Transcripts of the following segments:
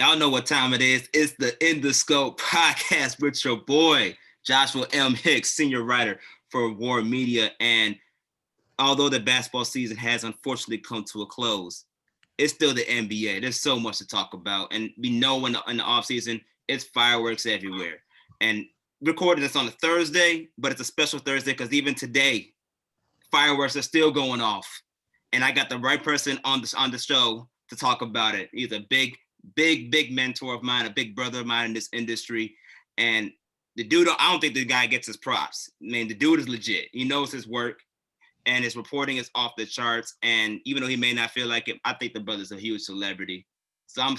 Y'all know what time it is. It's the In the Scope podcast with your boy, Joshua M. Hicks, senior writer for War Media. And although the basketball season has unfortunately come to a close, it's still the NBA. There's so much to talk about. And we know in the offseason, it's fireworks everywhere. And recording this on a Thursday, but it's a special Thursday because even today, fireworks are still going off. And I got the right person on the show to talk about it. He's a big mentor of mine, a big brother of mine in this industry. And the dude, I don't think the guy gets his props. I mean, the dude is legit. He knows his work and his reporting is off the charts. And even though he may not feel like it, I think the brother's a huge celebrity. So I'm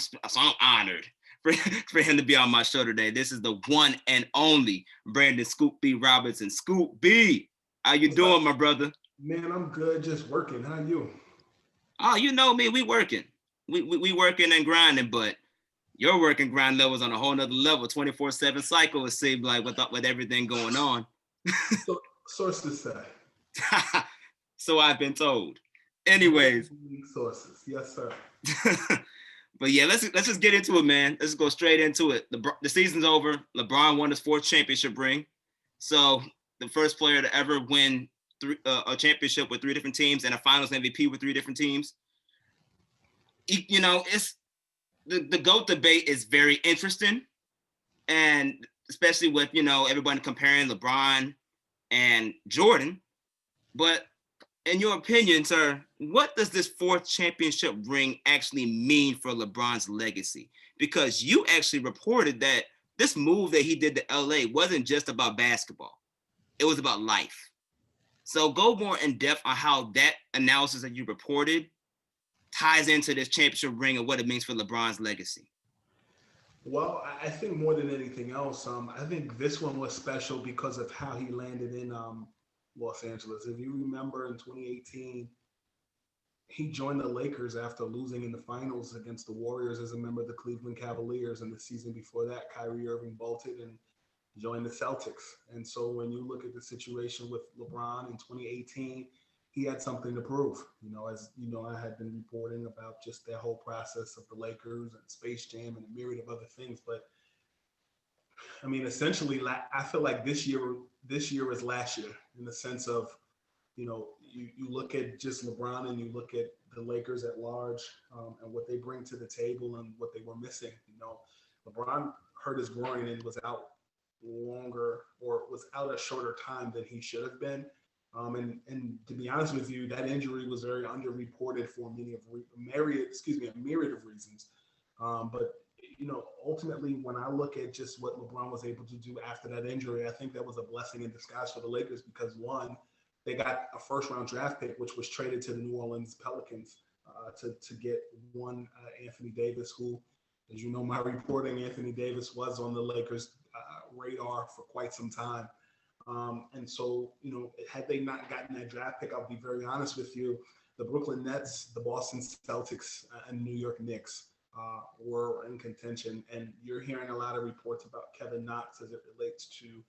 honored for him to be on my show today. This is the one and only Brandon Scoop B. Robinson. Scoop B, how you doing, my brother? Man, I'm good, just working. How you? Oh, you know me, we working. We working and grinding, but your work and grind level's on a whole nother level, 24/7 cycle, it seems like, with everything going on. So, sources say. So I've been told. Anyways. Sources. Yes, sir. But yeah, let's just get into it, man. Let's go straight into it. The season's over. LeBron won his 4th championship ring. So the first player to ever win a championship with 3 different teams and a finals MVP with 3 different teams. You know, it's the GOAT debate is very interesting. And especially with, everybody comparing LeBron and Jordan. But in your opinion, sir, what does this 4th championship ring actually mean for LeBron's legacy? Because you actually reported that this move that he did to LA wasn't just about basketball. It was about life. So go more in depth on how that analysis that you reported ties into this championship ring and what it means for LeBron's legacy. Well, I think more than anything else, I think this one was special because of how he landed in Los Angeles. If you remember in 2018, he joined the Lakers after losing in the finals against the Warriors as a member of the Cleveland Cavaliers. And the season before that, Kyrie Irving bolted and joined the Celtics. And so when you look at the situation with LeBron in 2018, he had something to prove. As you know, I had been reporting about just that whole process of the Lakers and Space Jam and a myriad of other things. But I mean, essentially, I feel like this year was last year in the sense of, you look at just LeBron and you look at the Lakers at large and what they bring to the table and what they were missing. LeBron hurt his groin and was out longer or was out a shorter time than he should have been. And to be honest with you, that injury was very underreported for a myriad of reasons. But ultimately, when I look at just what LeBron was able to do after that injury, I think that was a blessing in disguise for the Lakers because one, they got a 1st-round draft pick, which was traded to the New Orleans Pelicans to get one Anthony Davis, who, as you know, my reporting, Anthony Davis was on the Lakers' radar for quite some time. And so, had they not gotten that draft pick, I'll be very honest with you, the Brooklyn Nets, the Boston Celtics, and New York Knicks were in contention. And you're hearing a lot of reports about Kevin Knox as it relates to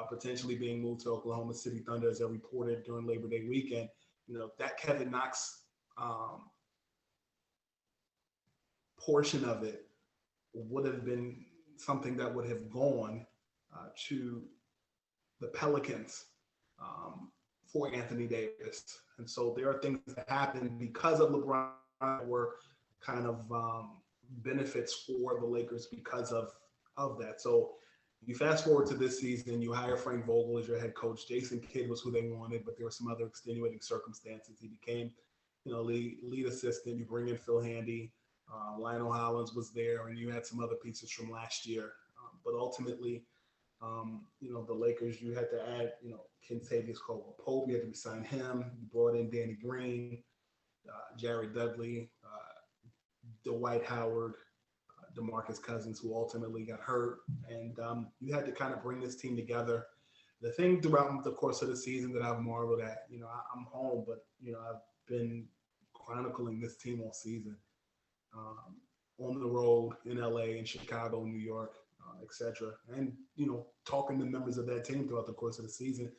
potentially being moved to Oklahoma City Thunder, as I reported during Labor Day weekend. That Kevin Knox portion of it would have been something that would have gone to the Pelicans for Anthony Davis. And so there are things that happened because of LeBron that were kind of benefits for the Lakers because of that. So you fast forward to this season, you hire Frank Vogel as your head coach. Jason Kidd was who they wanted, but there were some other extenuating circumstances. He became, lead assistant. You bring in Phil Handy. Lionel Hollins was there, and you had some other pieces from last year. But ultimately, the Lakers, you had to add, Kentavious Caldwell-Pope, you had to sign him. You brought in Danny Green, Jared Dudley, Dwight Howard, DeMarcus Cousins, who ultimately got hurt. And you had to kind of bring this team together. The thing throughout the course of the season that I've marveled at, I'm home, but, I've been chronicling this team all season. On the road in LA, in Chicago, New York, etc. And, talking to members of that team throughout the course of the season,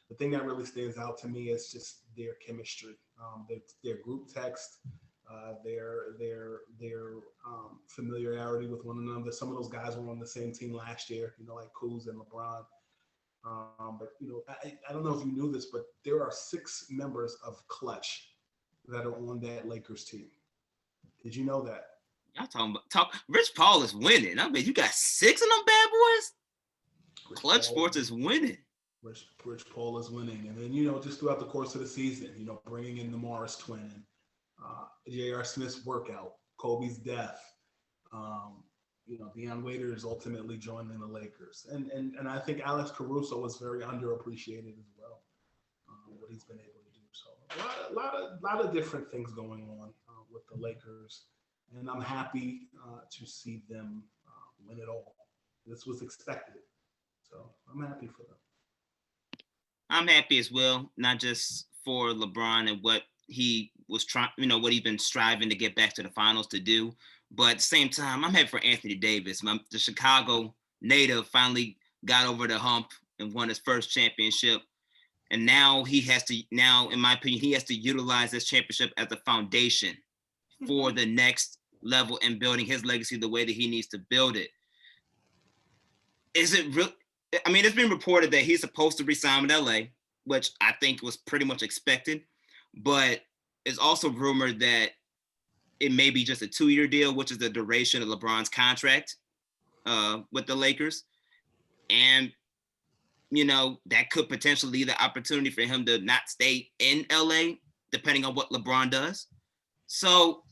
the thing that really stands out to me is just their chemistry, their group text, their familiarity with one another. Some of those guys were on the same team last year, like Kuz and LeBron. But I don't know if you knew this, but there are 6 members of Clutch that are on that Lakers team. Did you know that? Y'all talk. Rich Paul is winning. I mean, you got 6 of them bad boys. Clutch Sports is winning. Rich Paul is winning, and then just throughout the course of the season, bringing in the Morris twin, J.R. Smith's workout, Kobe's death. Deion Waiters ultimately joining the Lakers, and I think Alex Caruso was very underappreciated as well. What he's been able to do. So a lot of different things going on with the Lakers, and I'm happy to see them win it all. This was expected, so I'm happy for them. I'm happy as well, not just for LeBron and what he was trying, what he's been striving to get back to the finals to do. But at the same time, I'm happy for Anthony Davis. The Chicago native finally got over the hump and won his first championship. And now in my opinion, he has to utilize this championship as a foundation for the next level and building his legacy the way that he needs to build it. Is it real? I mean, it's been reported that he's supposed to resign with LA, which I think was pretty much expected. But it's also rumored that it may be just a 2-year deal, which is the duration of LeBron's contract with the Lakers. And, that could potentially be the opportunity for him to not stay in LA, depending on what LeBron does. So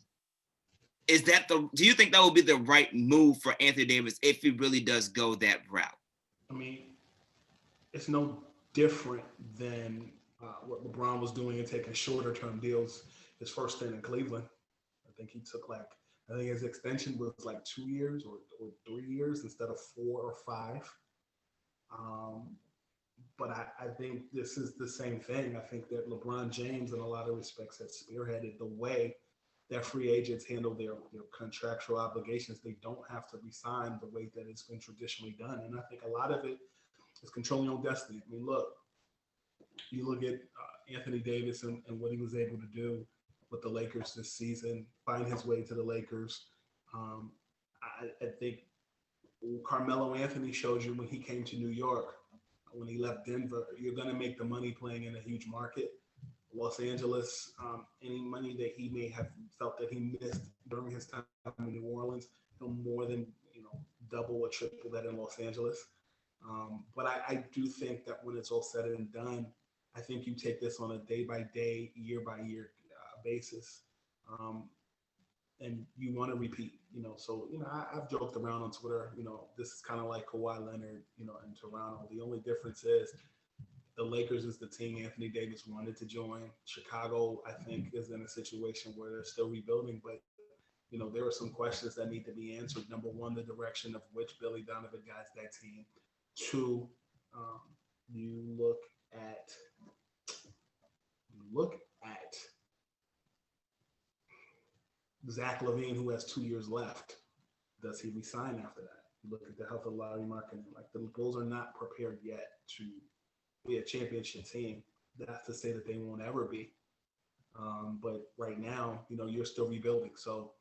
do you think that would be the right move for Anthony Davis if he really does go that route? I mean, it's no different than what LeBron was doing and taking shorter term deals his first stint in Cleveland. I think he took his extension was 2 years or 3 years instead of 4 or 5. But I think this is the same thing. I think that LeBron James, in a lot of respects, has spearheaded the way that free agents handle their contractual obligations. They don't have to resign the way that it's been traditionally done. And I think a lot of it is controlling your own destiny. I mean, you look at Anthony Davis and what he was able to do with the Lakers this season, find his way to the Lakers. I think Carmelo Anthony showed you when he came to New York, when he left Denver, you're going to make the money playing in a huge market. Los Angeles, any money that he may have felt that he missed during his time in New Orleans, he'll more than double or triple that in Los Angeles. But I do think that when it's all said and done, I think you take this on a day-by-day, year-by-year basis, and you want to repeat. So I've joked around on Twitter. This is kind of like Kawhi Leonard, in Toronto. The only difference is the Lakers is the team Anthony Davis wanted to join. Chicago, I think, is in a situation where they're still rebuilding, but there are some questions that need to be answered. Number one, the direction of which Billy Donovan guides that team. 2, you look at Zach LaVine, who has 2 years left. Does he resign after that? You look at the health of Larry Markkinen. The Bulls are not prepared yet to be a championship team. That's to say that they won't ever be. But right now, you're still rebuilding. So,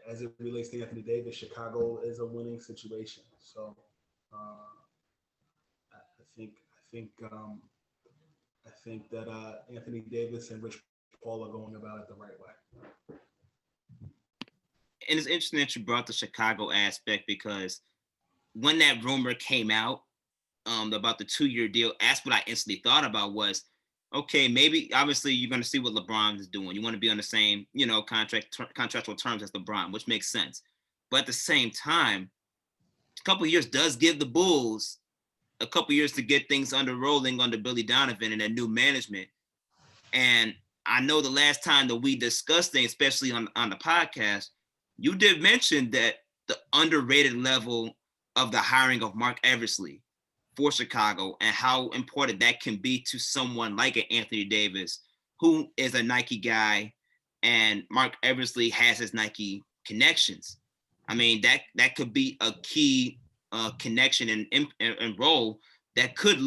as it relates to Anthony Davis, Chicago is a winning situation. So, I think that Anthony Davis and Rich Paul are going about it the right way. And it's interesting that you brought the Chicago aspect, because when that rumor came out about the 2-year deal, that's what I instantly thought about was, okay, maybe obviously you're going to see what LeBron is doing. You want to be on the same, contractual terms as LeBron, which makes sense. But at the same time, a couple of years does give the Bulls a couple of years to get things rolling under Billy Donovan and that new management. And I know the last time that we discussed things, especially on the podcast, you did mention that the underrated level of the hiring of Mark Eversley for Chicago and how important that can be to someone like an Anthony Davis, who is a Nike guy, and Mark Eversley has his Nike connections. I mean, that could be a key connection and role that could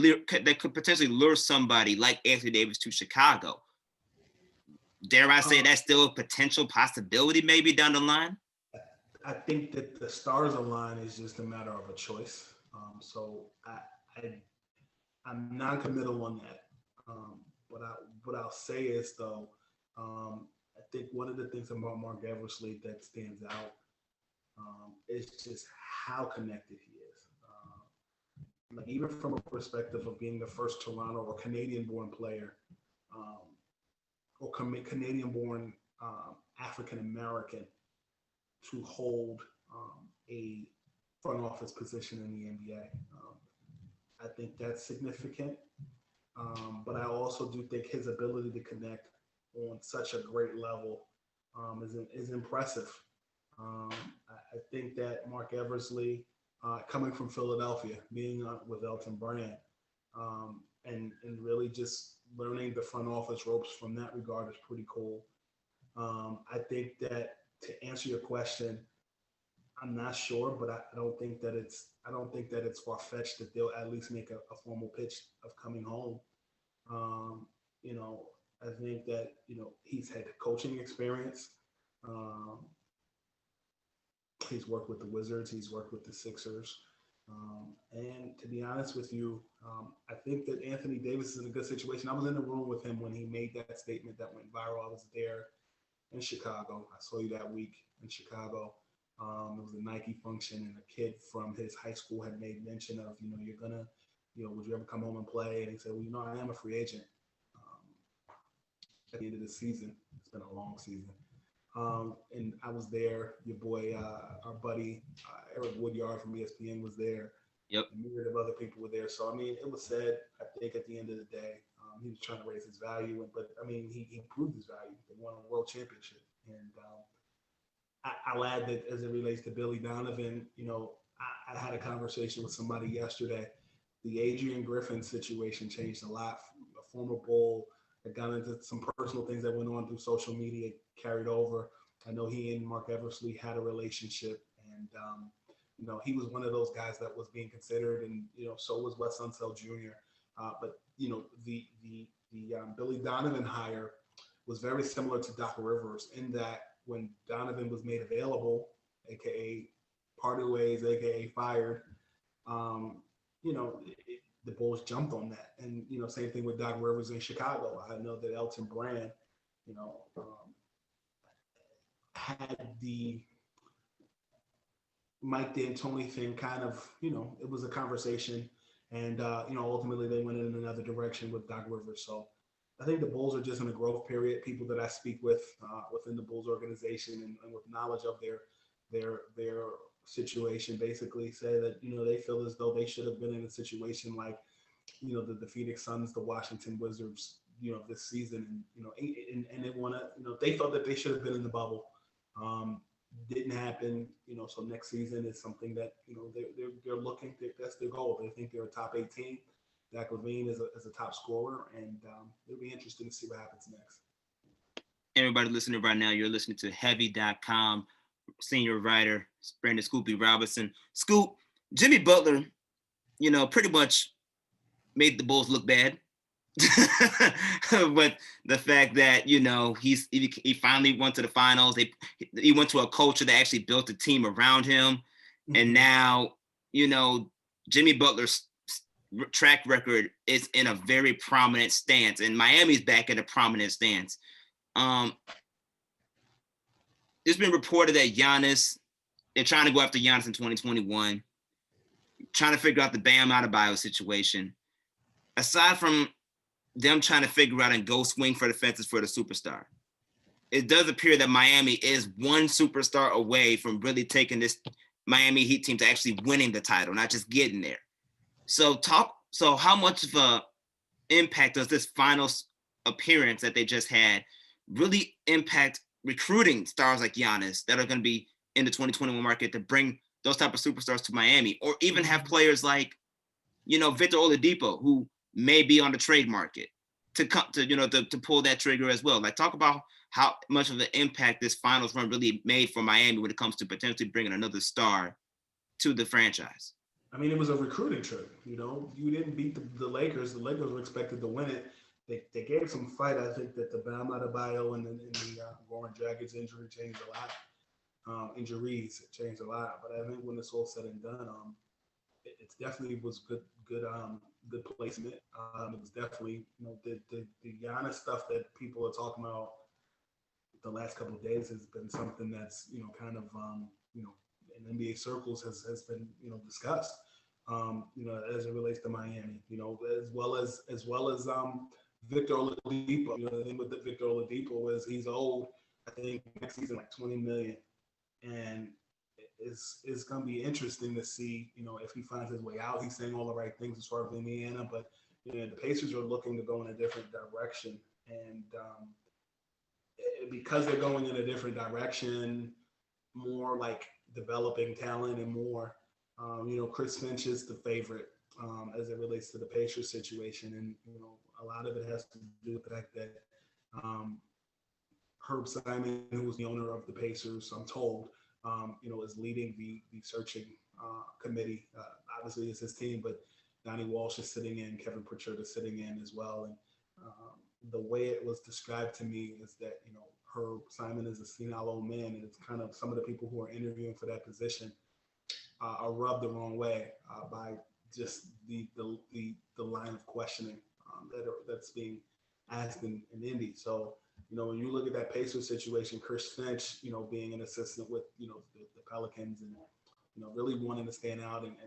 potentially lure somebody like Anthony Davis to Chicago. Dare I say that's still a potential possibility maybe down the line? I think that the stars align is just a matter of a choice. So I I'm non-committal on that. But what I'll say is though, I think one of the things about Mark Eversley that stands out is just how connected he is. Like even from a perspective of being the first Toronto or Canadian-born player, um, or Canadian-born African American to hold a front office position in the NBA. I think that's significant. But I also do think his ability to connect on such a great level is impressive. Um, I think that Mark Eversley, coming from Philadelphia, being with Elton Brand, and really just learning the front office ropes from that regard is pretty cool. I think that to answer your question, I'm not sure, but I don't think that it's far fetched that they'll at least make a formal pitch of coming home. Um, you know, I think that he's had coaching experience. Um, he's worked with the Wizards. He's worked with the Sixers. And to be honest with you, I think that Anthony Davis is in a good situation. I was in the room with him when he made that statement that went viral. I was there in Chicago. I saw you that week in Chicago. It was a Nike function, and a kid from his high school had made mention of, you're gonna, would you ever come home and play? And he said, well, I am a free agent at the end of the season. It's been a long season. And I was there. Your boy, our buddy Eric Woodyard from ESPN was there. Yep. A myriad of other people were there. So I mean, it was said. I think at the end of the day, he was trying to raise his value, but I mean, he proved his value. They won a world championship, and I'll add that as it relates to Billy Donovan. I had a conversation with somebody yesterday. The Adrian Griffin situation changed a lot. A former Bull that got into some personal things that went on through social media carried over. I know he and Mark Eversley had a relationship, and he was one of those guys that was being considered, and so was Wes Unseld Jr. But the Billy Donovan hire was very similar to Doc Rivers in that when Donovan was made available, aka parted ways, aka fired, the Bulls jumped on that. And same thing with Doc Rivers in Chicago. I know that Elton Brand, had the Mike D'Antoni thing kind of, it was a conversation, and ultimately they went in another direction with Doc Rivers. So I think the Bulls are just in a growth period. People that I speak with within the Bulls organization and with knowledge of their situation basically say that they feel as though they should have been in a situation like the Phoenix Suns, the Washington Wizards, this season, and and they want to, they felt that they should have been in the bubble. Didn't happen, so next season is something that they're looking. That's their goal. They think they're a top 18. Zach LaVine is a top scorer, and it'll be interesting to see what happens next. Everybody listening right now, you're listening to Heavy.com senior writer Brandon Scoopy Robinson. Scoop, Jimmy Butler, pretty much made the Bulls look bad. But the fact that he finally went to the finals, he went to a culture that actually built a team around him, and now Jimmy Butler's track record is in a very prominent stance, and Miami's back in a prominent stance. It's been reported that they're trying to go after Giannis in 2021, trying to figure out the Bam Adebayo situation. Aside from them trying to figure out and go swing for the fences for the superstar, it does appear that Miami is one superstar away from really taking this Miami Heat team to actually winning the title, not just getting there. So how much of a impact does this finals appearance that they just had really impact recruiting stars like Giannis that are going to be in the 2021 market to bring those type of superstars to Miami, or even have players like, Victor Oladipo, who may be on the trade market to come to pull that trigger as well. Like, talk about how much of an impact this finals run really made for Miami when it comes to potentially bringing another star to the franchise. I mean, it was a recruiting trip. You didn't beat the Lakers. The Lakers were expected to win it. They gave some fight. I think that the Bam Adebayo and the Goran Dragic injury changed a lot. Injuries changed a lot, but I think when it's all said and done, it definitely was good placement. It was definitely the Giannis stuff that people are talking about the last couple of days has been something that's kind of you know in NBA circles has been discussed. As it relates to Miami, as well as Victor Oladipo. The thing with the Victor Oladipo is he's old. I think next season like 20 million, and it's going to be interesting to see if he finds his way out. He's saying all the right things as far as Indiana, but the Pacers are looking to go in a different direction, and because they're going in a different direction, more like developing talent and more. Chris Finch is the favorite as it relates to the Pacers situation, and a lot of it has to do with the fact that um, Herb Simon, who was the owner of the Pacers, I'm told, is leading the searching committee. Obviously, it's his team, but Donnie Walsh is sitting in, Kevin Pritchard is sitting in as well, and the way it was described to me is that Herb Simon is a senile old man, and it's kind of some of the people who are interviewing for that position are rubbed the wrong way by just the line of questioning that's being asked in Indy. So when you look at that Pacers situation, Chris Finch, being an assistant with the Pelicans and really wanting to stand out and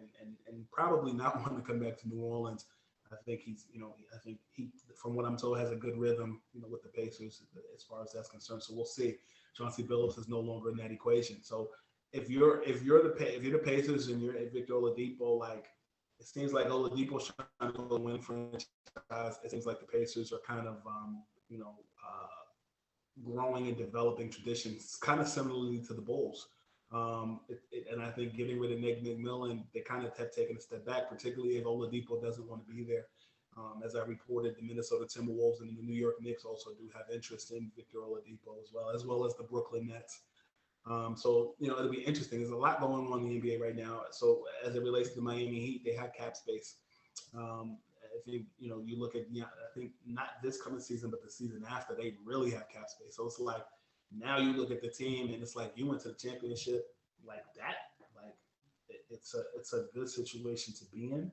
probably not wanting to come back to New Orleans. I think I think he, from what I'm told, has a good rhythm, with the Pacers as far as that's concerned. So we'll see. Chauncey Billups is no longer in that equation. So if you're the Pacers and you're Victor Oladipo, like it seems like Oladipo's trying to go win franchise. It seems like the Pacers are kind of growing and developing traditions, kind of similarly to the Bulls. And I think getting rid of Nick McMillan, they kind of have taken a step back, particularly if Oladipo doesn't want to be there. As I reported, the Minnesota Timberwolves and the New York Knicks also do have interest in Victor Oladipo as well as the Brooklyn Nets. So it'll be interesting. There's a lot going on in the NBA right now. So as it relates to the Miami Heat, they have cap space. I think you look at I think not this coming season, but the season after, they really have cap space. So it's like now you look at the team and it's like you went to the championship like that. Like it's a good situation to be in.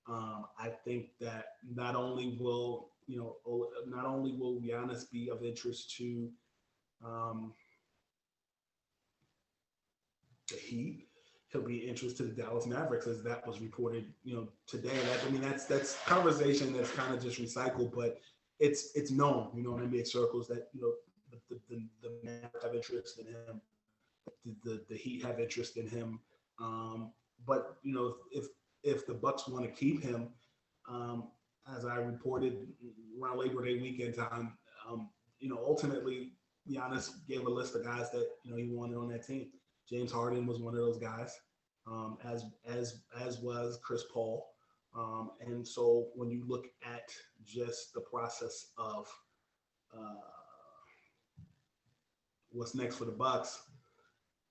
I think that not only will Giannis be of interest to the Heat, he'll be interested to the Dallas Mavericks, as that was reported, today. That's conversation that's kind of just recycled, but it's known, in NBA circles that the Mavericks have interest in him, the Heat have interest in him, but if the Bucks want to keep him, as I reported around Labor Day weekend time, ultimately Giannis gave a list of guys that he wanted on that team. James Harden was one of those guys, as was Chris Paul. And so when you look at just the process of what's next for the Bucks,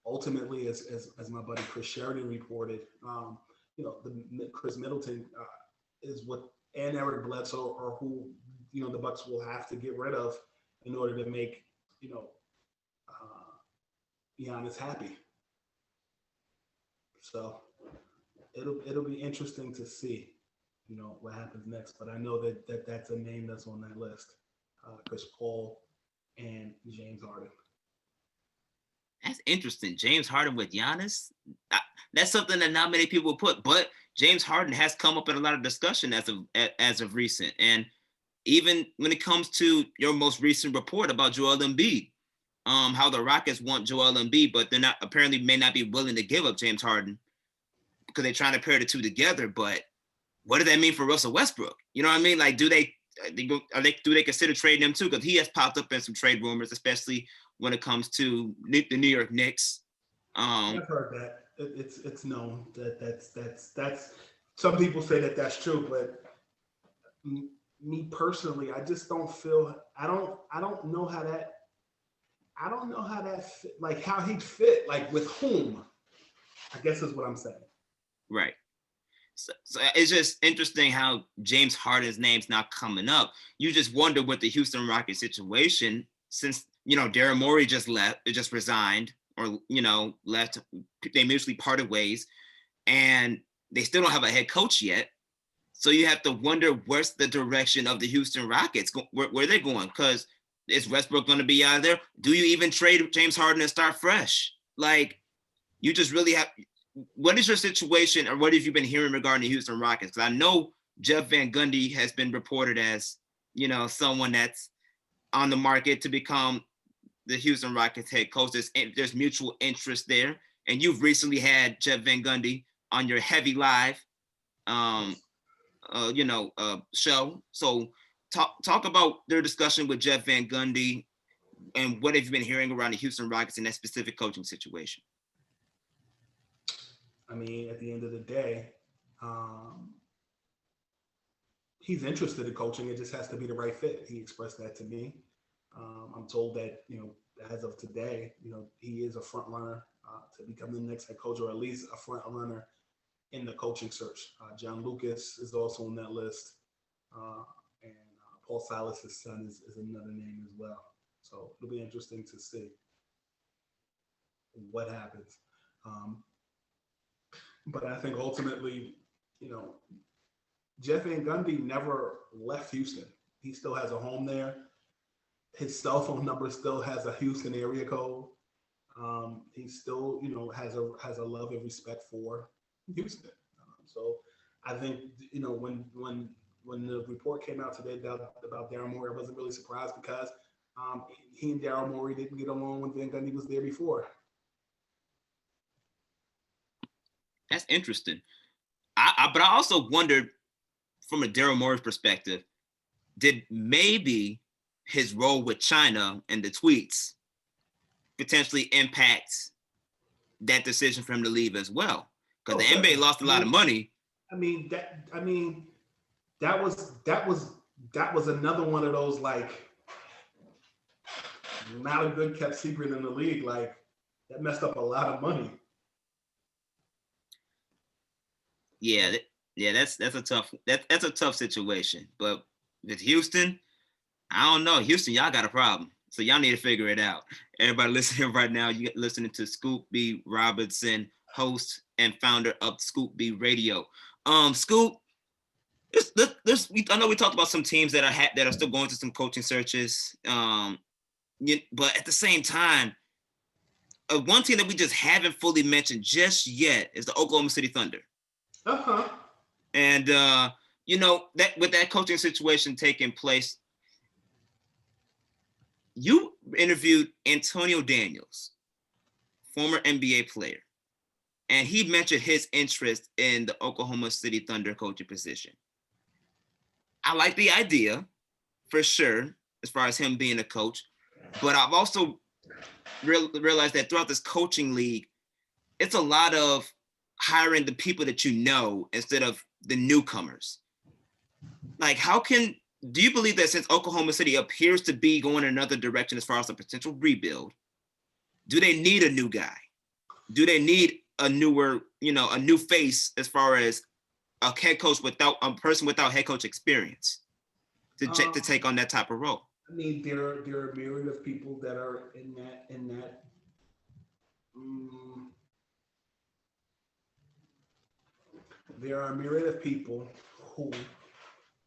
ultimately, as my buddy Chris Sheridan reported, the Chris Middleton is what, and Eric Bledsoe are who the Bucks will have to get rid of in order to make Giannis happy. So it'll be interesting to see, what happens next. But I know that that's a name that's on that list: Chris Paul and James Harden. That's interesting. James Harden with Giannis. That's something that not many people put, but James Harden has come up in a lot of discussion as of recent. And even when it comes to your most recent report about Joel Embiid, how the Rockets want Joel Embiid, but they're not, apparently may not be willing to give up James Harden because they're trying to pair the two together. But what does that mean for Russell Westbrook? You know what I mean? Like, do they consider trading him too? Because he has popped up in some trade rumors, especially when it comes to the New York Knicks. I've heard that. It's known that's some people say that that's true, but me personally, I just don't feel. I don't know how that. I don't know how that fit, like how he'd fit, like with whom. I guess is what I'm saying. Right. So it's just interesting how James Harden's name's not coming up. You just wonder with the Houston Rockets situation, since Daryl Morey just resigned, or left. They mutually parted ways, and they still don't have a head coach yet. So you have to wonder where's the direction of the Houston Rockets, where they're going, because is Westbrook going to be out of there? Do you even trade James Harden and start fresh? Like, you just really have. What is your situation, or what have you been hearing regarding the Houston Rockets? Because I know Jeff Van Gundy has been reported as, someone that's on the market to become the Houston Rockets head coach. There's mutual interest there, and you've recently had Jeff Van Gundy on your Heavy Live, show. So talk about their discussion with Jeff Van Gundy, and what have you been hearing around the Houston Rockets in that specific coaching situation? I mean, at the end of the day, he's interested in coaching. It just has to be the right fit. He expressed that to me. I'm told that, as of today, he is a front runner to become the next head coach, or at least a front runner in the coaching search. John Lucas is also on that list. And Paul Silas's son is another name as well. So it'll be interesting to see what happens. But I think ultimately, Jeff Van Gundy never left Houston. He still has a home there. His cell phone number still has a Houston area code. He still, has a love and respect for Houston. So I think, when the report came out today about Daryl Morey, I wasn't really surprised, because he and Daryl Morey didn't get along when Van Gundy was there before. That's interesting. But I also wondered, from a Daryl Morey perspective, did maybe his role with China and the tweets potentially impact that decision for him to leave as well? Because the NBA lost a lot of money. That was another one of those, like, not a good kept secret in the league. Like, that messed up a lot of money. Yeah, that's a tough situation. But with Houston, I don't know. Houston, y'all got a problem, so y'all need to figure it out. Everybody listening right now, you listening to Scoop B Robinson, host and founder of Scoop B Radio. Scoop, I know we talked about some teams that are still going through some coaching searches. But at the same time, one team that we just haven't fully mentioned just yet is the Oklahoma City Thunder. And that with that coaching situation taking place, you interviewed Antonio Daniels, former NBA player, and he mentioned his interest in the Oklahoma City Thunder coaching position. I like the idea, for sure, as far as him being a coach, but I've also realized that throughout this coaching league, it's a lot of hiring the people that you know instead of the newcomers. Like, do you believe that since Oklahoma City appears to be going in another direction as far as a potential rebuild, do they need a new guy? Do they need a new face as far as a head coach a person without head coach experience to take on that type of role? I mean, there are a myriad of people that are in that. There are a myriad of people who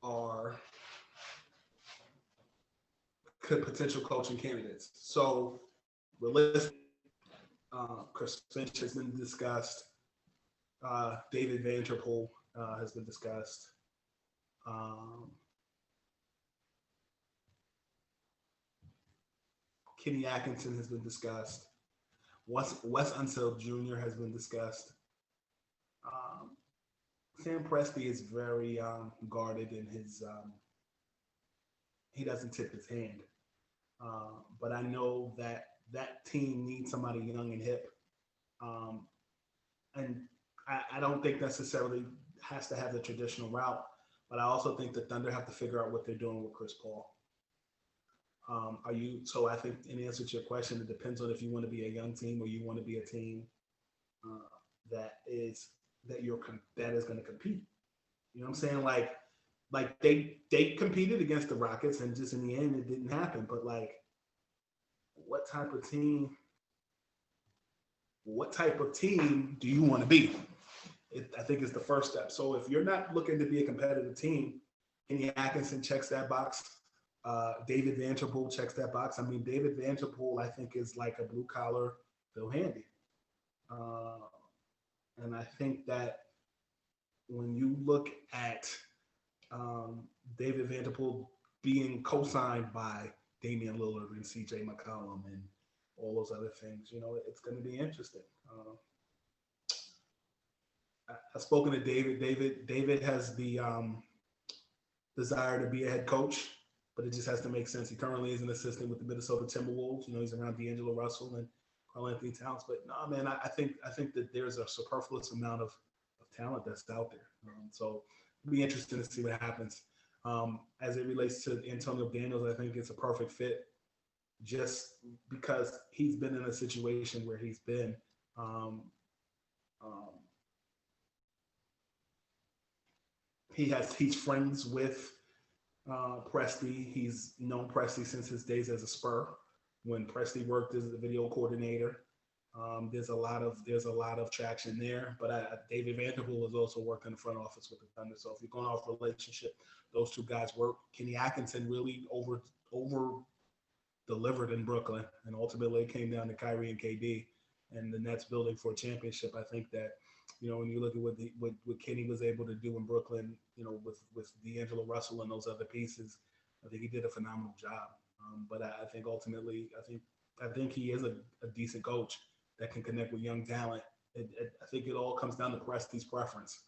are potential coaching candidates. So, realistically, Chris Finch has been discussed. David Vanderpool has been discussed. Kenny Atkinson has been discussed. Wes Unseld Jr. has been discussed. Sam Presti is very guarded in his. He doesn't tip his hand, but I know that team needs somebody young and hip, and I don't think necessarily has to have the traditional route, but I also think the Thunder have to figure out what they're doing with Chris Paul. So I think, in answer to your question, it depends on if you want to be a young team or you want to be a team that is going to compete. You know what I'm saying? Like they competed against the Rockets, and just in the end it didn't happen. But, like, what type of team what type of team do you want to be? I think is the first step. So if you're not looking to be a competitive team, Kenny Atkinson checks that box. David Vanterpool checks that box. I mean, David Vanterpool, I think, is like a blue collar Phil Handy. Uh, and I think that when you look at David Vanterpool being co-signed by Damian Lillard and CJ McCollum and all those other things, it's going to be interesting. I've spoken to David. David has the desire to be a head coach, but it just has to make sense. He currently is an assistant with the Minnesota Timberwolves. He's around D'Angelo Russell and Karl Anthony Towns. But no, man, I think that there's a superfluous amount of talent that's out there. So it'll be interesting to see what happens. As it relates to Antonio Daniels, I think it's a perfect fit just because he's been in a situation where he's been. He's friends with Presti. He's known Presti since his days as a Spur, when Presti worked as a video coordinator. There's a lot of traction there. But David Vanderpool has also worked in the front office with the Thunder. So if you're going off relationship, those two guys work. Kenny Atkinson really over delivered in Brooklyn, and ultimately it came down to Kyrie and KD and the Nets building for a championship. I think that, when you look at what Kenny was able to do in Brooklyn, with D'Angelo Russell and those other pieces, I think he did a phenomenal job. But I think ultimately, I think he is a decent coach that can connect with young talent. I think it all comes down to Presti's preference.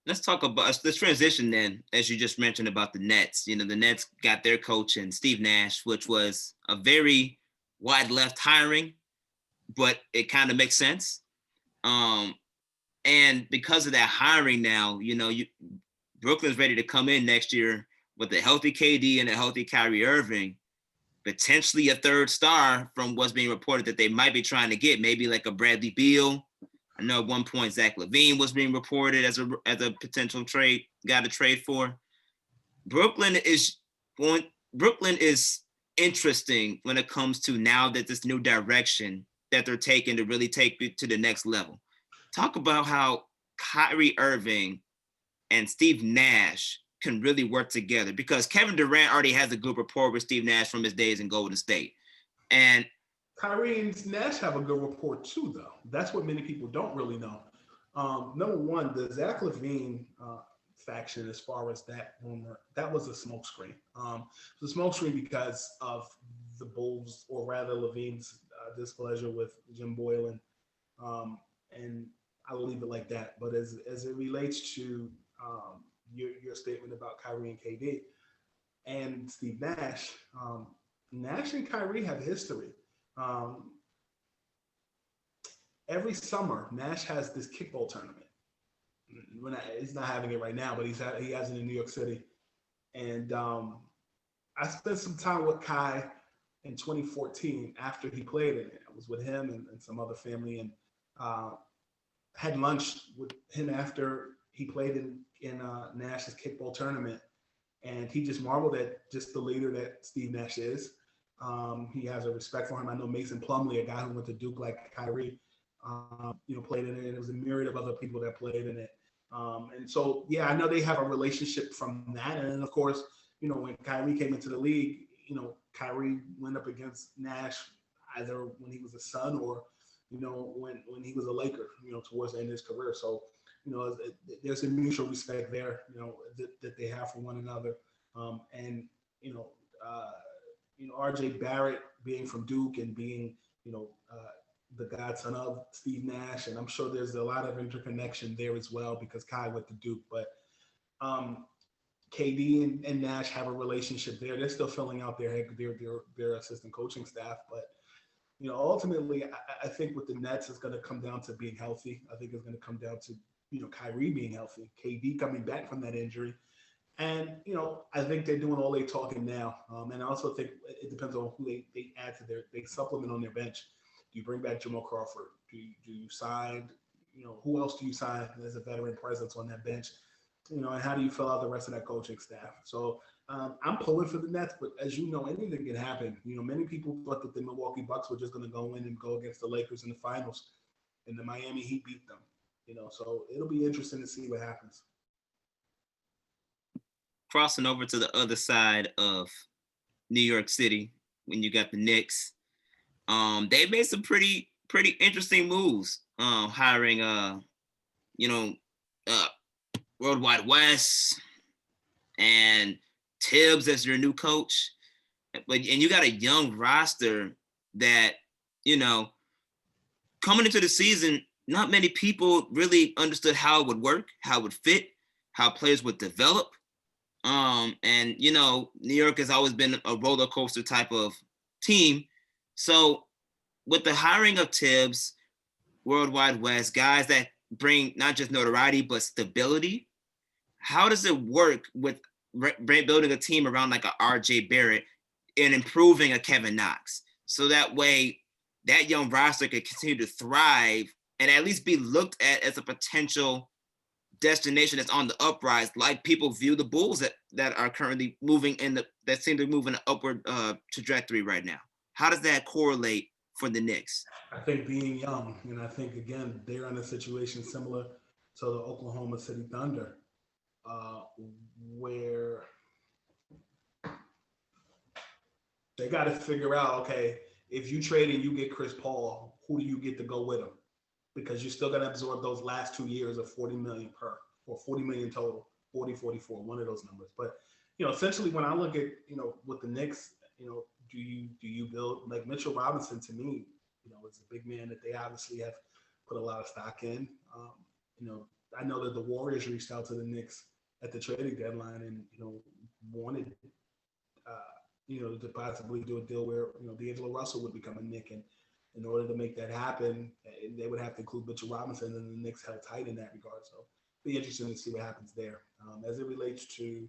Let's transition then, as you just mentioned about the Nets. The Nets got their coach in Steve Nash, which was a very wide left hiring, but it kind of makes sense. And because of that hiring now, Brooklyn's ready to come in next year with a healthy KD and a healthy Kyrie Irving, potentially a third star from what's being reported that they might be trying to get, maybe like a Bradley Beal. I know at one point Zach LaVine was being reported as a potential guy to trade for. Brooklyn is interesting when it comes to now that this new direction that they're taking to really take it to the next level. Talk about how Kyrie Irving and Steve Nash can really work together, because Kevin Durant already has a good rapport with Steve Nash from his days in Golden State. And Kyrie and Nash have a good rapport too, though. That's what many people don't really know. Number one, the Zach LaVine faction, as far as that rumor, that was a smokescreen. It was a smokescreen because of the Bulls, or rather LaVine's displeasure with Jim Boylan, and I'll leave it like that. But as it relates to your statement about Kyrie and KD and Steve Nash, Nash and Kyrie have history. Every summer, Nash has this kickball tournament. He's not having it right now, but he has it in New York City. And I spent some time with Kai in 2014 after he played in it. I was with him and some other family, and had lunch with him after he played in Nash's kickball tournament. And he just marveled at just the leader that Steve Nash is. He has a respect for him. I know Mason Plumlee, a guy who went to Duke like Kyrie, played in it. And it was a myriad of other people that played in it. And so, yeah, I know they have a relationship from that. And then, of course, when Kyrie came into the league, Kyrie went up against Nash either when he was a Sun or, when he was a Laker, towards the end of his career. So, there's a mutual respect there, that they have for one another. And RJ Barrett being from Duke and being, the godson of Steve Nash. And I'm sure there's a lot of interconnection there as well because Kai went to Duke. But KD and Nash have a relationship there. They're still filling out their assistant coaching staff. But, ultimately, I think with the Nets, it's going to come down to being healthy. I think it's going to come down to, Kyrie being healthy, KD coming back from that injury. And, I think they're doing all they talking now. And I also think it depends on who they add to they supplement on their bench. Do you bring back Jamal Crawford? Do you sign, who else do you sign as a veteran presence on that bench? And how do you fill out the rest of that coaching staff? So I'm pulling for the Nets, but as you know, anything can happen. Many people thought that the Milwaukee Bucks were just going to go in and go against the Lakers in the finals, and the Miami Heat beat them. So it'll be interesting to see what happens. Crossing over to the other side of New York City, when you got the Knicks, they made some pretty interesting moves. Hiring you know, uh, Worldwide West and Tibbs as your new coach. And you got a young roster that, you know, coming into the season, not many people really understood how it would work, how it would fit, how players would develop. And New York has always been a roller coaster type of team. So with the hiring of Tibbs, Worldwide West, guys that bring not just notoriety but stability, how does it work with building a team around like a RJ Barrett and improving a Kevin Knox? So that way that young roster could continue to thrive and at least be looked at as a potential destination that's on the uprise, like people view the Bulls that are currently that seem to move in an upward trajectory right now. How does that correlate for the Knicks? I think being young, and I think again they're in a situation similar to the Oklahoma City Thunder, uh, where they got to figure out, okay, if you trade and you get Chris Paul, who do you get to go with him? Because you're still going to absorb those last 2 years of 40 million per, or 40 million total, 40, 44, one of those numbers. But essentially, when I look at with the Knicks, do you build like Mitchell Robinson? To me, is a big man that they obviously have put a lot of stock in. You know, I know that the Warriors reached out to the Knicks at the trading deadline and wanted to possibly do a deal where D'Angelo Russell would become a Knick, and in order to make that happen, they would have to include Mitchell Robinson, and the Knicks held tight in that regard. So, be interesting to see what happens there. As it relates to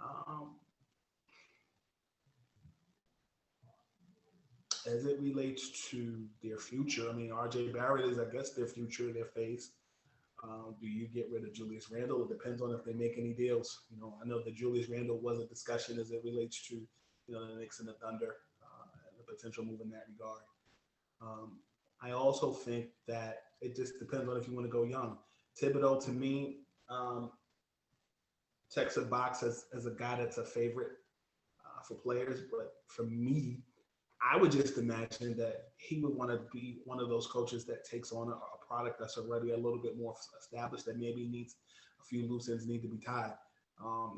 um, their future, I mean, RJ Barrett is, I guess, their future, their face. Do you get rid of Julius Randle? It depends on if they make any deals. I know that Julius Randle was a discussion as it relates to the Knicks and the Thunder, and the potential move in that regard. Um, I also think that it just depends on if you want to go young. Thibodeau, to me, checks a box as a guy that's a favorite for players, but for me, I would just imagine that he would want to be one of those coaches that takes on a product that's already a little bit more established, that maybe needs a few loose ends need to be tied.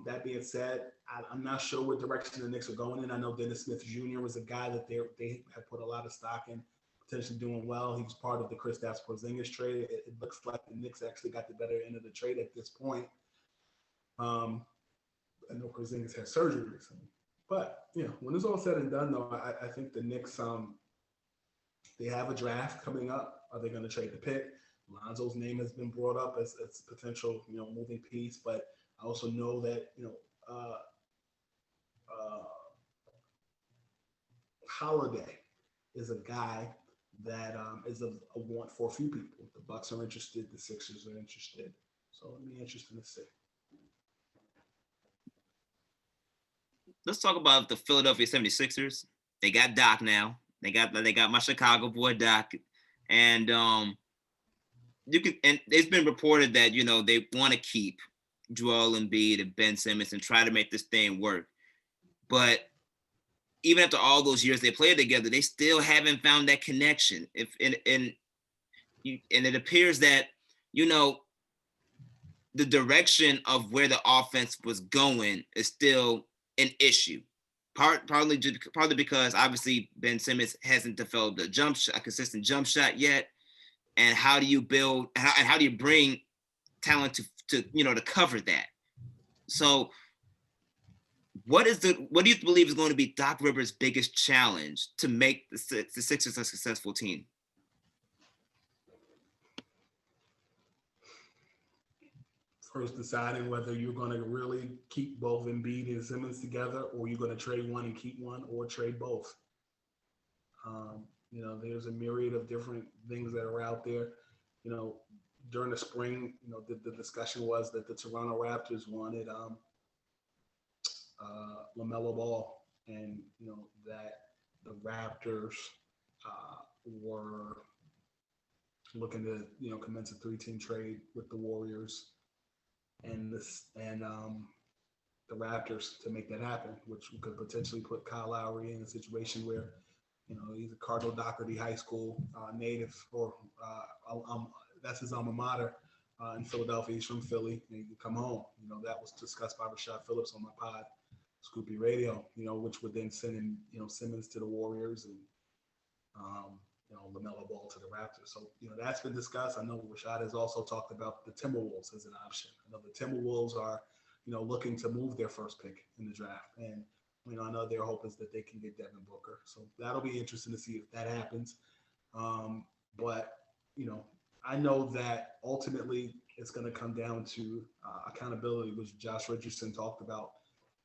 That being said, I'm not sure what direction the Knicks are going in. I know Dennis Smith Jr. was a guy that they have put a lot of stock in, potentially doing well. He was part of the Kristaps Porzingis trade. It looks like the Knicks actually got the better end of the trade at this point. I know Porzingis had surgery recently. But when it's all said and done, though, I think the Knicks they have a draft coming up. Are they going to trade the pick? Lonzo's name has been brought up as a potential moving piece, but I also know that uh, Holiday is a guy that is a want for a few people. The Bucks are interested. The Sixers are interested. So it'll be interesting to see. Let's talk about the Philadelphia 76ers. They got Doc now. They got my Chicago boy Doc. And it's been reported that they want to keep Joel Embiid and Ben Simmons and try to make this thing work. But even after all those years they played together, they still haven't found that connection. And it appears that the direction of where the offense was going is still an issue. Partly because obviously Ben Simmons hasn't developed a consistent jump shot yet. And how do you build and how do you bring talent to cover that? So what do you believe is going to be Doc Rivers' biggest challenge to make the Sixers a successful team? First, deciding whether you're going to really keep both Embiid and Simmons together, or you're going to trade one and keep one, or trade both. There's a myriad of different things that are out there. During the spring, the discussion was that the Toronto Raptors wanted LaMelo Ball, and that the Raptors were looking to commence a 3-team trade with the Warriors and the Raptors to make that happen, which could potentially put Kyle Lowry in a situation where he's a Cardinal Doherty High School native, or that's his alma mater in Philadelphia. He's from Philly, and he can come home. That was discussed by Rashad Phillips on my pod, Scoopy Radio. Which would then send in Simmons to the Warriors and LaMelo Ball to the Raptors. So that's been discussed. I know Rashad has also talked about the Timberwolves as an option. I know the Timberwolves are looking to move their first pick in the draft, and I know their hope is that they can get Devin Booker. So that'll be interesting to see if that happens. But I know that ultimately it's going to come down to accountability, which Josh Richardson talked about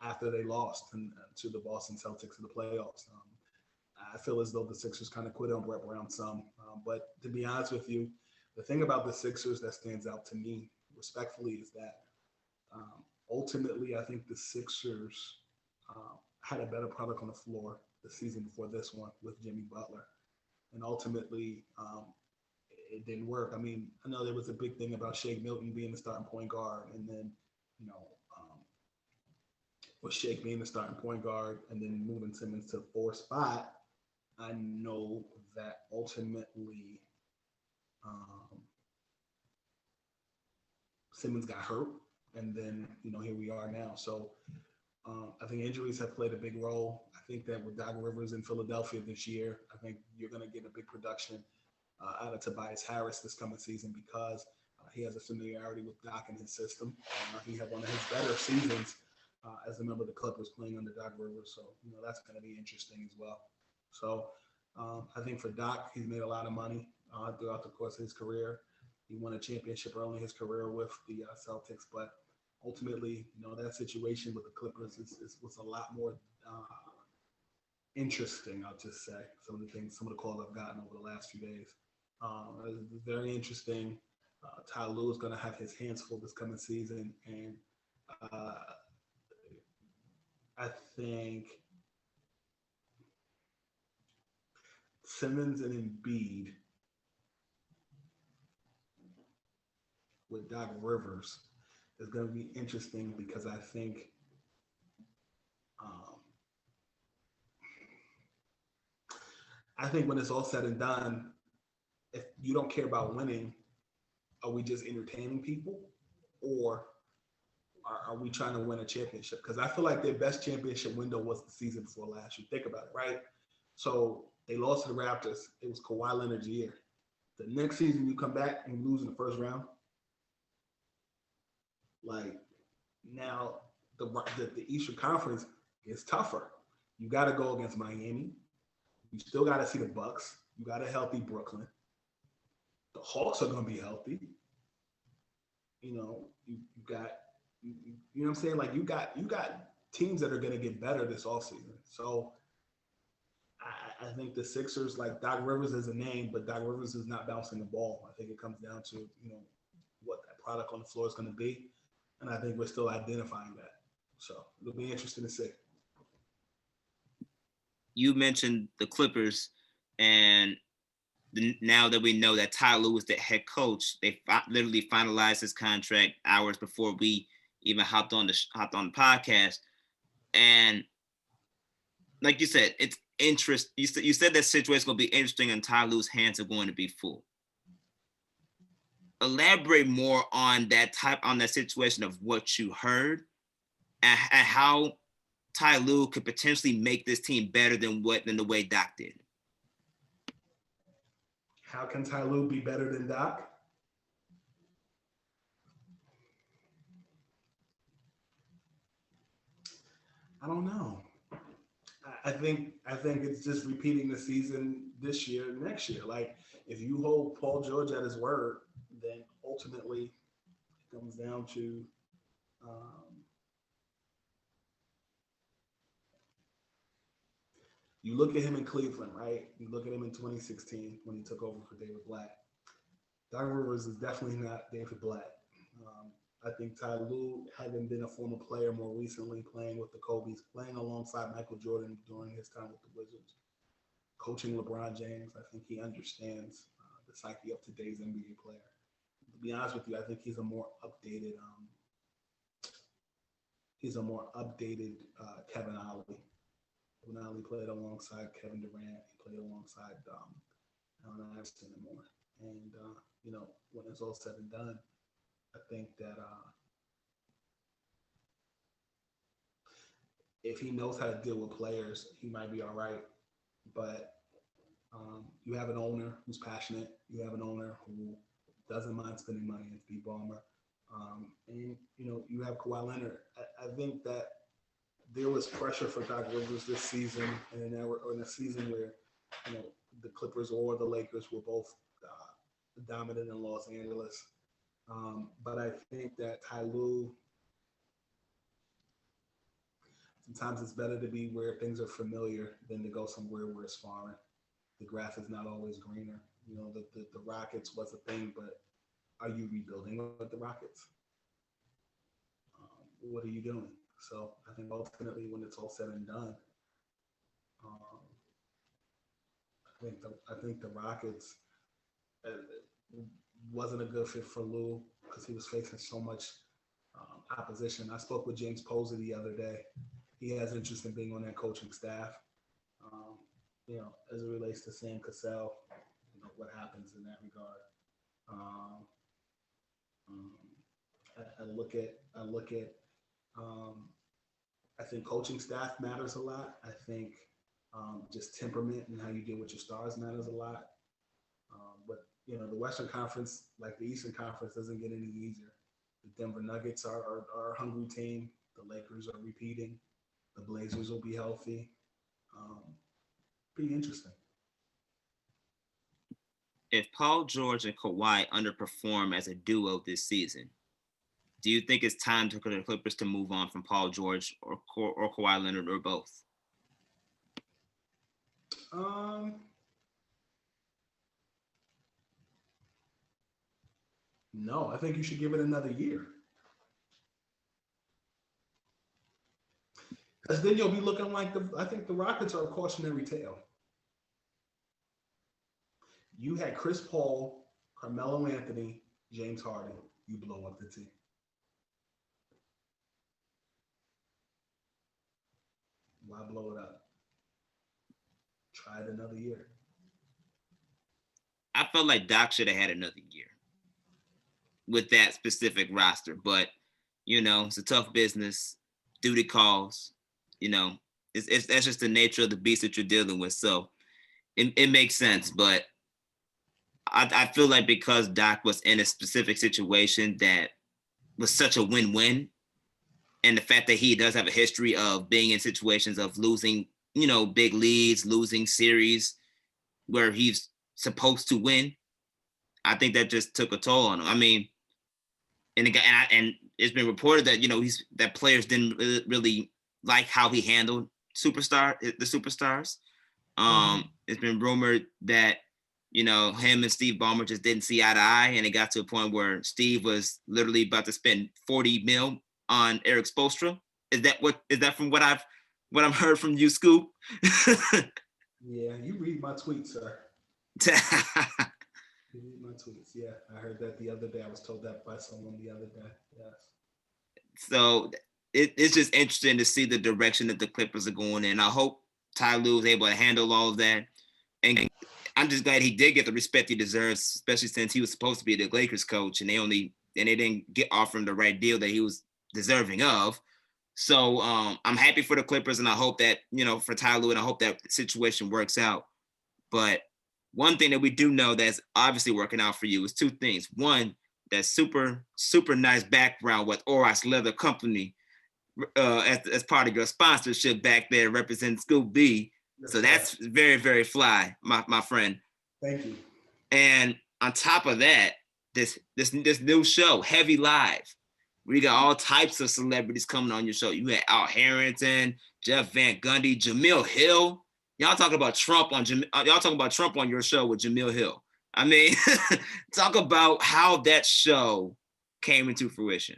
after they lost to the Boston Celtics in the playoffs. I feel as though the Sixers kind of quit on Brett Brown some. But to be honest with you, the thing about the Sixers that stands out to me, respectfully, is that ultimately I think the Sixers had a better product on the floor the season before this one with Jimmy Butler. And ultimately, it didn't work. I mean, I know there was a big thing about Shake Milton being the starting point guard, and then, with Shake being the starting point guard and then moving Simmons to the 4th spot, I know that ultimately Simmons got hurt, and then, here we are now. So I think injuries have played a big role. I think that with Doc Rivers in Philadelphia this year, I think you're going to get a big production out of Tobias Harris this coming season because he has a familiarity with Doc and his system. He had one of his better seasons as a member of the Clippers playing under Doc Rivers. So, that's going to be interesting as well. So I think for Doc, he's made a lot of money throughout the course of his career. He won a championship early in his career with the Celtics, but ultimately, that situation with the Clippers was a lot more interesting, I'll just say. Some of the calls I've gotten over the last few days. It's very interesting. Ty Lue is going to have his hands full this coming season, and I think Simmons and Embiid with Doc Rivers is going to be interesting because I think when it's all said and done, if you don't care about winning, are we just entertaining people, or are we trying to win a championship? Because I feel like their best championship window was the season before last. You think about it, right? So they lost to the Raptors. It was Kawhi Leonard's year. The next season, you come back and you lose in the first round. Like, now the Eastern Conference is tougher. You got to go against Miami. You still got to see the Bucks. You got a healthy Brooklyn. The Hawks are going to be healthy. You got, you know what I'm saying? Like, you got teams that are going to get better this offseason. So I think the Sixers, like, Doc Rivers is a name, but Doc Rivers is not bouncing the ball. I think it comes down to, what that product on the floor is going to be. And I think we're still identifying that. So it'll be interesting to see. You mentioned the Clippers, and now that we know that Ty Lue is the head coach, they literally finalized his contract hours before we even hopped on the podcast. And like you said, it's interest. You said that situation is going to be interesting, and Ty Lue's hands are going to be full. Elaborate more on that situation of what you heard and how Ty Lue could potentially make this team better than the way Doc did. How can Ty Lue be better than Doc? I don't know. I think it's just repeating the season this year, next year. Like, if you hold Paul George at his word, then ultimately it comes down to you look at him in Cleveland, right? You look at him in 2016 when he took over for David Blatt. Doc Rivers is definitely not David Blatt. I think Ty Lue, having been a former player more recently, playing with the Kobe's, playing alongside Michael Jordan during his time with the Wizards, coaching LeBron James, I think he understands the psyche of today's NBA player. To be honest with you, I think he's a more updated Kevin Ollie. Kevin Ollie played alongside Kevin Durant. He played alongside Allen Iverson and more. And when it's all said and done, I think that if he knows how to deal with players, he might be all right. But you have an owner who's passionate. You have an owner who doesn't mind spending money in Steve Ballmer. And you have Kawhi Leonard. I think that there was pressure for Doc Rivers this season, and in a season where the Clippers or the Lakers were both dominant in Los Angeles. But I think that Ty Lue, sometimes it's better to be where things are familiar than to go somewhere where it's foreign. The grass is not always greener. The Rockets was a thing, but are you rebuilding with the Rockets? What are you doing? So I think ultimately, when it's all said and done, I think the Rockets wasn't a good fit for Lou because he was facing so much opposition. I spoke with James Posey the other day. He has interest in being on that coaching staff. As it relates to Sam Cassell, what happens in that regard. I look at. I think coaching staff matters a lot. I think just temperament and how you deal with your stars matters a lot. But the Western Conference, like the Eastern Conference, doesn't get any easier. The Denver Nuggets are a hungry team. The Lakers are repeating. The Blazers will be healthy. Pretty interesting. If Paul George and Kawhi underperform as a duo this season, do you think it's time for the Clippers to move on from Paul George or Kawhi Leonard or both? No, I think you should give it another year. Because then you'll be looking like I think the Rockets are a cautionary tale. You had Chris Paul, Carmelo Anthony, James Harden. You blow up the team. Why blow it up? Try it another year. I felt like Doc should have had another year with that specific roster, but it's a tough business. Duty calls. It's that's just the nature of the beast that you're dealing with. So it makes sense, but I feel like because Doc was in a specific situation that was such a win-win, and the fact that he does have a history of being in situations of losing, big leads, losing series where he's supposed to win, I think that just took a toll on him. I mean, and it's been reported that that players didn't really like how he handled the superstars. It's been rumored that him and Steve Ballmer just didn't see eye to eye, and it got to a point where Steve was literally about to spend $40 million on Eric Spoelstra. Is that from what I've heard from you, Scoop? Yeah, you read my tweets, sir. You read my tweets. Yeah, I heard that the other day. I was told that by someone the other day. Yes. So it's just interesting to see the direction that the Clippers are going in. I hope Ty Lue is able to handle all of that, and I'm just glad he did get the respect he deserves, especially since he was supposed to be the Lakers coach, and they didn't get offer him the right deal that he was deserving of. So I'm happy for the Clippers, and I hope that for Ty Lue, and I hope that the situation works out. But one thing that we do know that's obviously working out for you is two things. One, that super, super nice background with Oros Leather Company as part of your sponsorship back there representing Scoop B. So that's very, very fly, my friend. Thank you. And on top of that, this new show, Heavy Live, we got all types of celebrities coming on your show. You had Al Harrington, Jeff Van Gundy, Jamil Hill. Y'all talking about Trump on your show with Jamil Hill. I mean, talk about how that show came into fruition.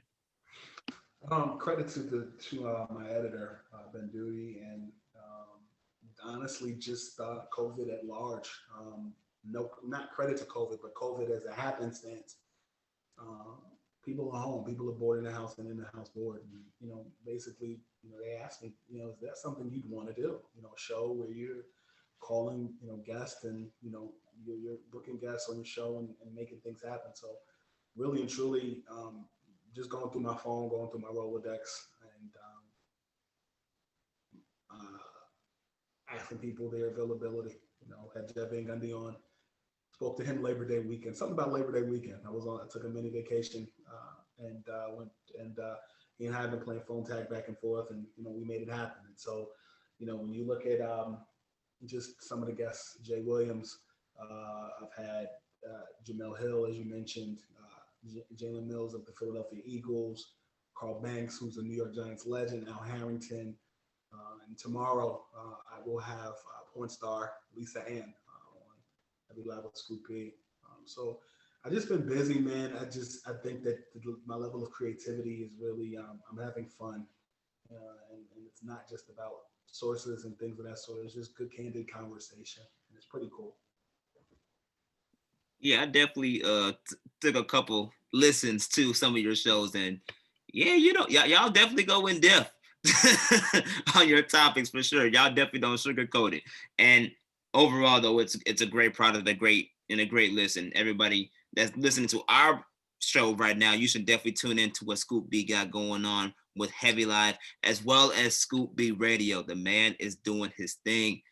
Credit to my editor, Ben Duty, and honestly, just COVID at large. No, not credit to COVID, but COVID as a happenstance. Um, People are home, people are bored in the house and in the house bored. And, basically, they asked me, is that something you'd want to do? A show where you're calling, guests and, you're booking guests on your show and making things happen. So really and truly, just going through my phone, going through my Rolodex, and asking people their availability. Had Jeff Van Gundy on, spoke to him Labor Day weekend. Something about Labor Day weekend. I took a mini vacation and went and he and I have been playing phone tag back and forth, and we made it happen. And so, when you look at just some of the guests, Jay Williams, I've had Jamel Hill, as you mentioned, Jalen Mills of the Philadelphia Eagles, Carl Banks, who's a New York Giants legend, Al Harrington, and tomorrow I will have porn star Lisa Ann on Every Live with Scoop B. So I've just been busy, man. I think that my level of creativity is really I'm having fun, and it's not just about sources and things of that sort. It's just good, candid conversation, and it's pretty cool. Yeah, I definitely took a couple listens to some of your shows, and yeah, y'all definitely go in depth on your topics for sure. Y'all definitely don't sugarcoat it. And overall, though, it's a great product, a great listen. Everybody that's listening to our show right now, you should definitely tune into what Scoop B got going on with Heavy Live, as well as Scoop B Radio. The man is doing his thing.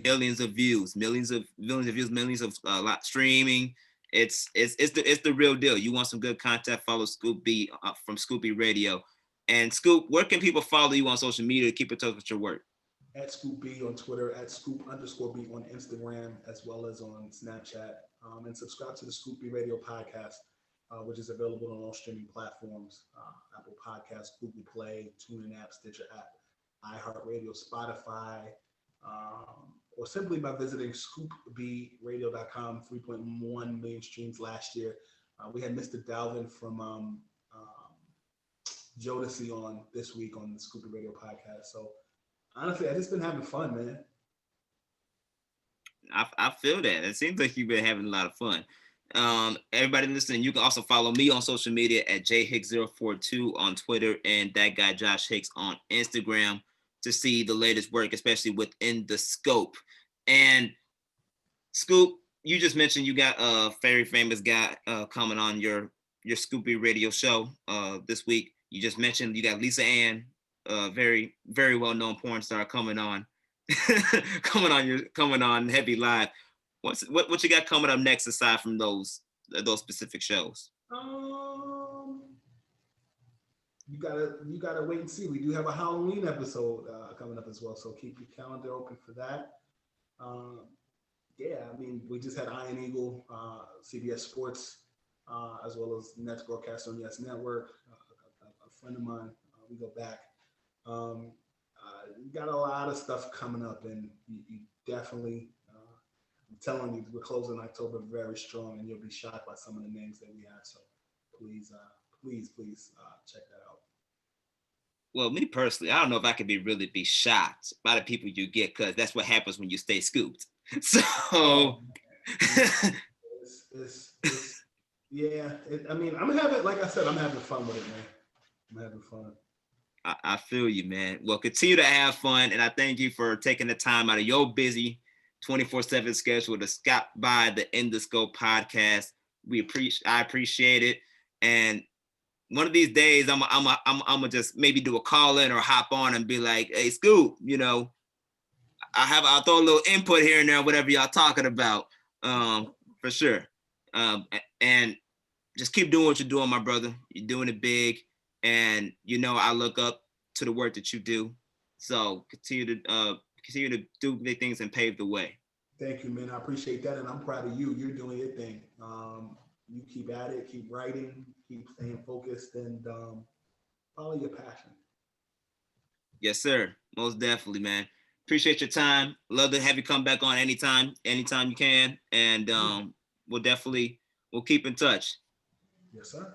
Millions of views, millions of views, millions of streaming. It's the real deal. You want some good content? Follow Scoop B from Scoop B Radio. And Scoop, where can people follow you on social media to keep in touch with your work? At Scoop B on Twitter, at Scoop_B on Instagram, as well as on Snapchat. And subscribe to the Scoop B Radio podcast, which is available on all streaming platforms: Apple Podcasts, Google Play, TuneIn app, Stitcher app, iHeartRadio, Spotify, or simply by visiting scoopbradio.com. 3.1 million streams last year. We had Mr. Dalvin from Jodeci on this week on the Scoop Radio podcast. So honestly, I just been having fun, man. I feel that. It seems like you've been having a lot of fun. Everybody listening, you can also follow me on social media at jhicks042 on Twitter and that guy Josh Hicks on Instagram to see the latest work, especially within the scope. And Scoop, you just mentioned you got a very famous guy coming on your Scoopy radio show this week. You just mentioned you got Lisa Ann, very, very well-known porn star coming on coming on Heavy Live. What you got coming up next aside from those specific shows? You gotta wait and see. We do have a Halloween episode coming up as well, so keep your calendar open for that. Yeah, I mean, we just had Iron Eagle, CBS Sports, as well as Nets broadcast on Yes Network. A friend of mine, we go back. Got a lot of stuff coming up, and you definitely, I'm telling you, we're closing October very strong, and you'll be shocked by some of the names that we have. So please check that out. Well, me personally, I don't know if I could really be shocked by the people you get, because that's what happens when you stay scooped. So, yeah. I mean, I'm having, like I said, I'm having fun with it, man. I'm having fun. I feel you, man. Well, continue to have fun, and I thank you for taking the time out of your busy 24/7 schedule to stop by the In the Scope podcast. I appreciate it, and one of these days, I'm gonna just maybe do a call in or hop on and be like, "Hey, Scoop, I'll throw a little input here and there, whatever y'all talking about, for sure." And just keep doing what you're doing, my brother. You're doing it big, and I look up to the work that you do. So continue to do big things and pave the way. Thank you, man. I appreciate that, and I'm proud of you. You're doing your thing. You keep at it, keep writing, keep staying focused, and follow your passion. Yes, sir. Most definitely, man. Appreciate your time. Love to have you come back on anytime you can. And we'll keep in touch. Yes, sir.